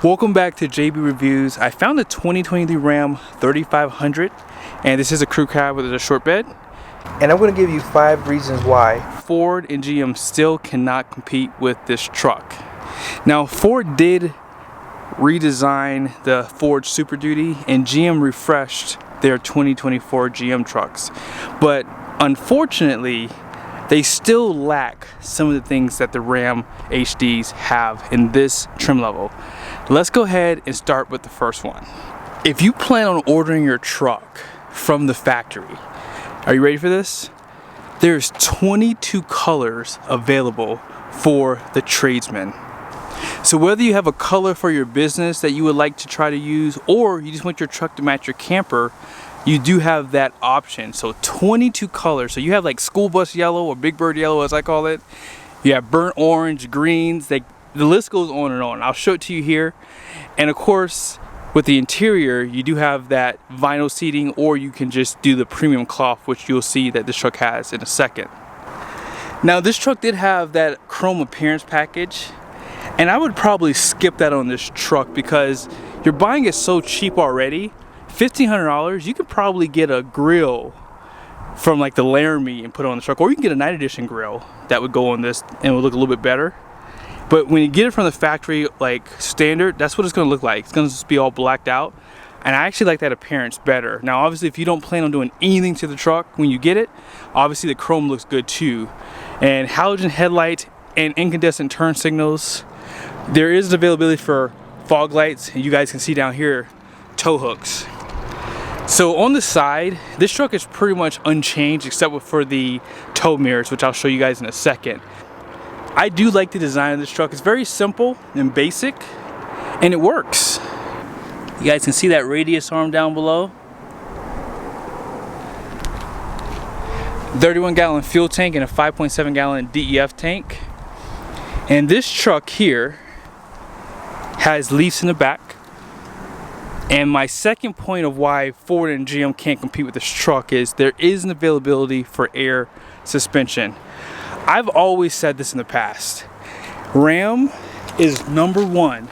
Welcome back to JB Reviews. I found a 2023 Ram 3500 and this is a crew cab with a short bed. And I'm going to give you 5 reasons why Ford and GM still cannot compete with this truck. Now Ford did redesign the Ford Super Duty and GM refreshed their 2024 GM trucks. But unfortunately, they still lack some of the things that the Ram HDs have in this trim level. Let's go ahead and start with the first one. If you plan on ordering your truck from the factory, are you ready for this? There's 22 colors available for the tradesman. So whether you have a color for your business that you would like to try to use, or you just want your truck to match your camper, you do have that option. So 22 colors. So you have like school bus yellow or big bird yellow as I call it. You have burnt orange, greens, the list goes on and on. I'll show it to you here. And of course, with the interior, you do have that vinyl seating, or you can just do the premium cloth, which you'll see that this truck has in a second. Now this truck did have that chrome appearance package, and I would probably skip that on this truck because you're buying it so cheap already. $1,500, you could probably get a grill from like the Laramie and put it on the truck, or you can get a night edition grill that would go on this and it would look a little bit better. But when you get it from the factory, like standard, that's what it's going to look like. It's going to just be all blacked out, and I actually like that appearance better. Now obviously if you don't plan on doing anything to the truck when you get it, obviously the chrome looks good too. And halogen headlight and incandescent turn signals. There is availability for fog lights, and you guys can see down here tow hooks. So on the side, this truck is pretty much unchanged except for the tow mirrors, which I'll show you guys in a second. I do like the design of this truck. It's very simple and basic, and it works. You guys can see that radius arm down below. 31-gallon fuel tank and a 5.7-gallon DEF tank. And this truck here has leafs in the back. And my second point of why Ford and GM can't compete with this truck is there is an availability for air suspension. I've always said this in the past. Ram is #1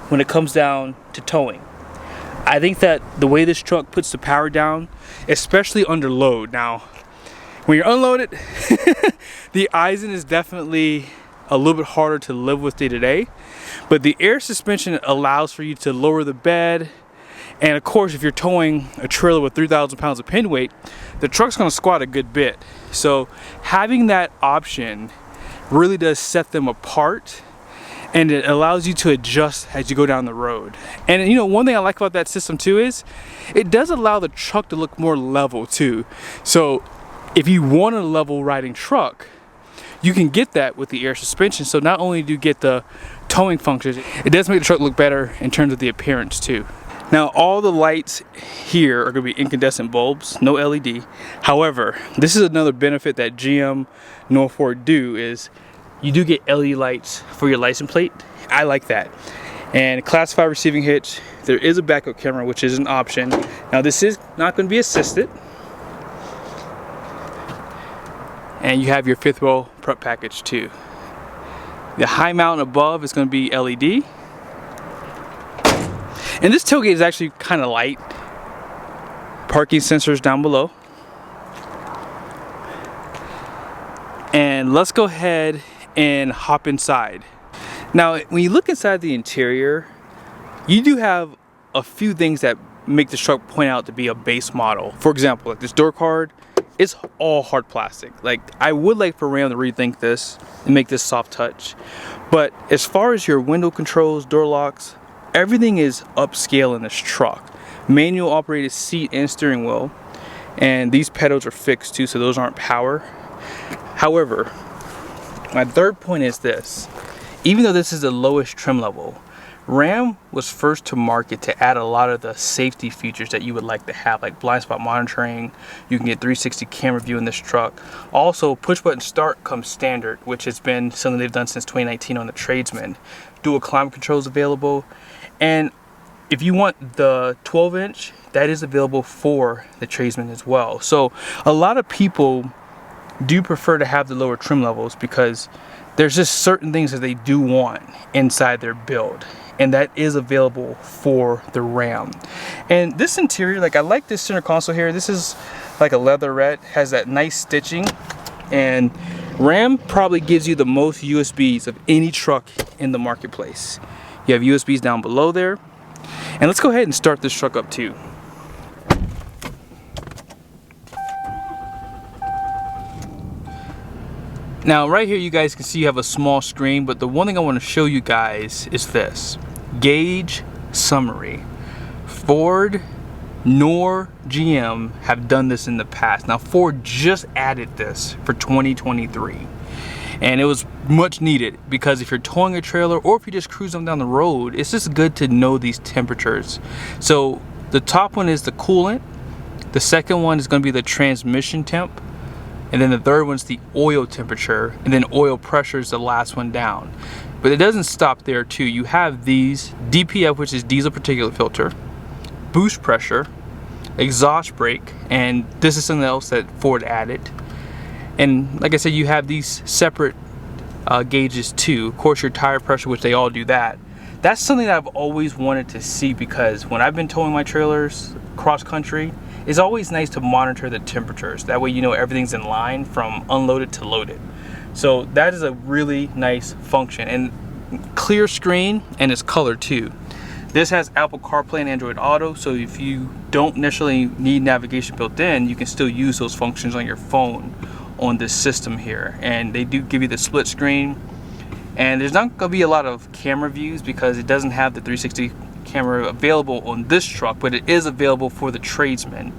when it comes down to towing. I think that the way this truck puts the power down, especially under load. Now, when you're unloaded, the Eisen is definitely a little bit harder to live with day to day. But the air suspension allows for you to lower the bed. And of course, if you're towing a trailer with 3,000 pounds of pin weight, the truck's gonna squat a good bit. So having that option really does set them apart, and it allows you to adjust as you go down the road. And you know, one thing I like about that system too is it does allow the truck to look more level too. So if you want a level riding truck, you can get that with the air suspension. So not only do you get the towing functions, it does make the truck look better in terms of the appearance too. Now all the lights here are going to be incandescent bulbs, no LED. However, this is another benefit that GM nor Ford do, is you do get LED lights for your license plate. I like that. And Class 5 receiving hitch, there is a backup camera, which is an option. Now this is not going to be assisted. And you have your 5th row prep package too. The high mount above is going to be LED. And this tailgate is actually kind of light. Parking sensors down below. And let's go ahead and hop inside. Now, when you look inside the interior, you do have a few things that make this truck point out to be a base model. For example, like this door card, it's all hard plastic. Like, I would like for Ram to rethink this and make this soft touch. But as far as your window controls, door locks, everything is upscale in this truck. Manual operated seat and steering wheel, and these pedals are fixed too, so those aren't power. However, my third point is this: even though this is the lowest trim level, Ram was first to market to add a lot of the safety features that you would like to have, like blind spot monitoring. You can get 360 camera view in this truck. Also, push button start comes standard, which has been something they've done since 2019 on the Tradesman. Dual climate controls available. And if you want the 12-inch, that is available for the Tradesman as well. So a lot of people do prefer to have the lower trim levels because there's just certain things that they do want inside their build, and that is available for the Ram. And this interior, like, I like this center console here. This is like a leatherette, has that nice stitching, and Ram probably gives you the most USBs of any truck in the marketplace. You have USBs down below there. And let's go ahead and start this truck up too. Now right here you guys can see you have a small screen, but the one thing I want to show you guys is this. Gauge summary. Ford nor GM have done this in the past. Now Ford just added this for 2023. And it was much needed because if you're towing a trailer or if you're just cruising down the road, it's just good to know these temperatures. So the top one is the coolant. The second one is going to be the transmission temp. And then the third one's the oil temperature, and then oil pressure is the last one down. But it doesn't stop there too. You have these DPF, which is diesel particulate filter, boost pressure, exhaust brake, and this is something else that Ford added. And like I said, you have these separate gauges too. Of course, your tire pressure, which they all do that. That's something that I've always wanted to see because when I've been towing my trailers cross country, it's always nice to monitor the temperatures. That way you know everything's in line from unloaded to loaded. So that is a really nice function, and clear screen, and it's color too. This has Apple CarPlay and Android Auto, so if you don't necessarily need navigation built in, you can still use those functions on your phone on this system here. And they do give you the split screen, and there's not going to be a lot of camera views because it doesn't have the 360 camera available on this truck, but it is available for the tradesmen.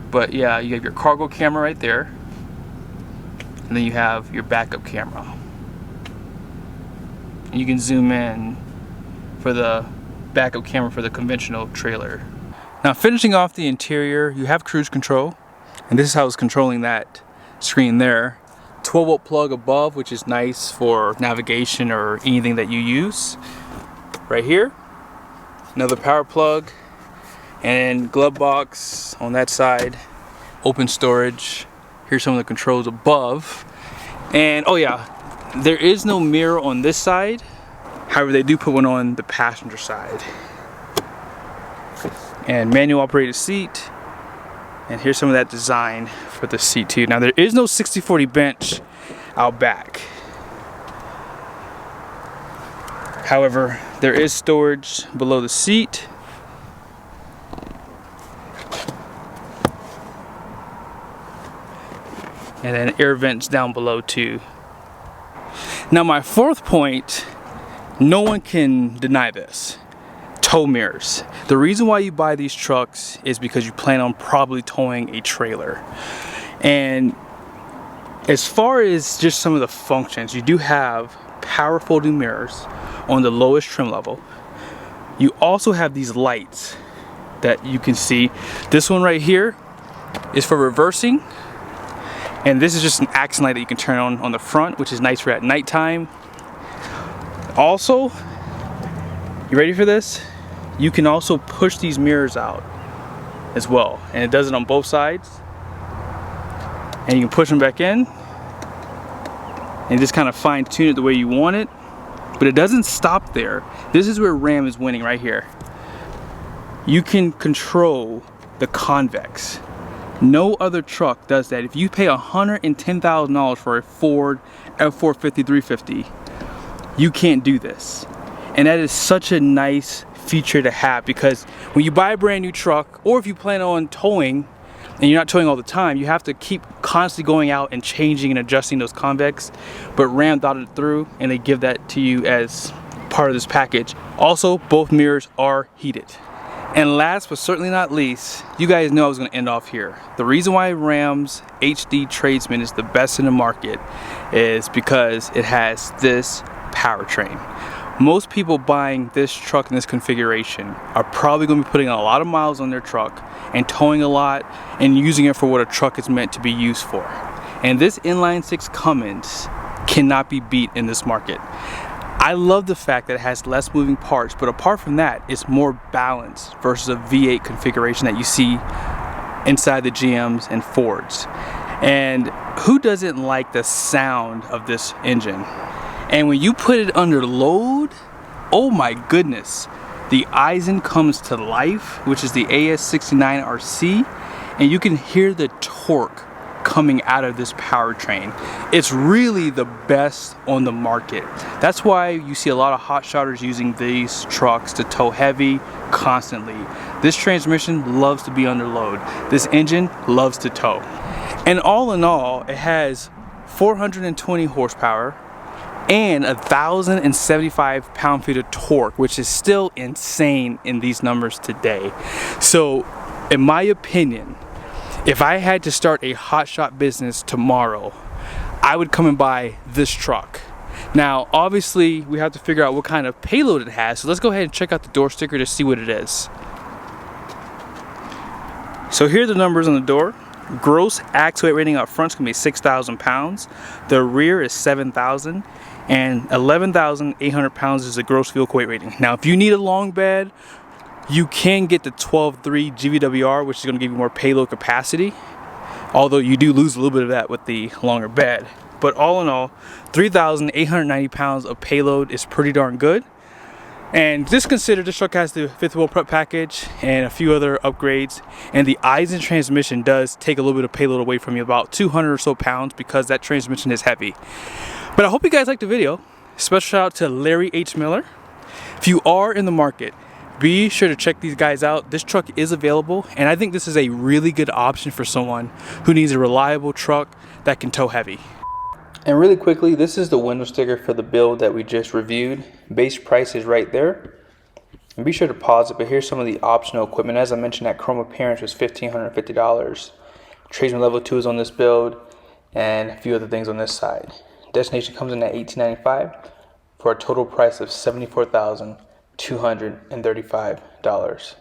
But yeah, you have your cargo camera right there, and then you have your backup camera, and you can zoom in for the backup camera for the conventional trailer. Now finishing off the interior, you have cruise control, and this is how it's controlling that screen there. 12-volt plug above, which is nice for navigation or anything that you use. Right here, another power plug, and glove box on that side, open storage. Here's some of the controls above. And oh yeah, there is no mirror on this side. However, they do put one on the passenger side. And manual operated seat. And here's some of that design for the seat too. Now there is no 60/40 bench out back. However, there is storage below the seat. And then air vents down below too. Now my fourth point, no one can deny this. Tow mirrors. The reason why you buy these trucks is because you plan on probably towing a trailer. And as far as just some of the functions, you do have power folding mirrors on the lowest trim level. You also have these lights that you can see. This one right here is for reversing, and this is just an accent light that you can turn on the front, which is nice for at nighttime. Also, you ready for this? You can also push these mirrors out as well, and it does it on both sides. And you can push them back in and just kind of fine tune it the way you want it. But it doesn't stop there. This is where Ram is winning right here. You can control the convex. No other truck does that. If you pay $110,000 for a Ford F450 350, you can't do this. And that is such a nice feature to have, because when you buy a brand new truck, or if you plan on towing and you're not towing all the time, you have to keep constantly going out and changing and adjusting those convex. But Ram thought it through, and they give that to you as part of this package. Also, both mirrors are heated. And last but certainly not least, you guys know I was going to end off here. The reason why Ram's HD Tradesman is the best in the market is because it has this powertrain. Most people buying this truck in this configuration are probably going to be putting a lot of miles on their truck and towing a lot and using it for what a truck is meant to be used for. And this inline 6 Cummins cannot be beat in this market. I love the fact that it has less moving parts, but apart from that, it's more balanced versus a V8 configuration that you see inside the GMs and Fords. And who doesn't like the sound of this engine? And when you put it under load, oh my goodness, the Eisen comes to life, which is the AS69RC, and you can hear the torque coming out of this powertrain. It's really the best on the market. That's why you see a lot of hot shotters using these trucks to tow heavy constantly. This transmission loves to be under load. This engine loves to tow. And all in all, it has 420 horsepower and 1,075 pound-feet of torque, which is still insane in these numbers today. So, in my opinion, if I had to start a hotshot business tomorrow, I would come and buy this truck. Now, obviously, we have to figure out what kind of payload it has, so let's go ahead and check out the door sticker to see what it is. So here are the numbers on the door. Gross axle weight rating up front is going to be 6,000 pounds. The rear is 7,000, and 11,800 pounds is the gross vehicle weight rating. Now, if you need a long bed, you can get the 12.3 GVWR, which is going to give you more payload capacity, although you do lose a little bit of that with the longer bed. But all in all, 3,890 pounds of payload is pretty darn good. And just consider this truck has the fifth wheel prep package and a few other upgrades, and the Eisen transmission does take a little bit of payload away from you, about 200 or so pounds, because that transmission is heavy. But I hope you guys liked the video. Special shout out to Larry H. Miller. If you are in the market, be sure to check these guys out. This truck is available, and I think this is a really good option for someone who needs a reliable truck that can tow heavy. And really quickly, this is the window sticker for the build that we just reviewed. Base price is right there. And be sure to pause it, but here's some of the optional equipment. As I mentioned, that chrome appearance was $1,550. Tradesman level 2 is on this build, and a few other things on this side. Destination comes in at $1,895 for a total price of $74,235.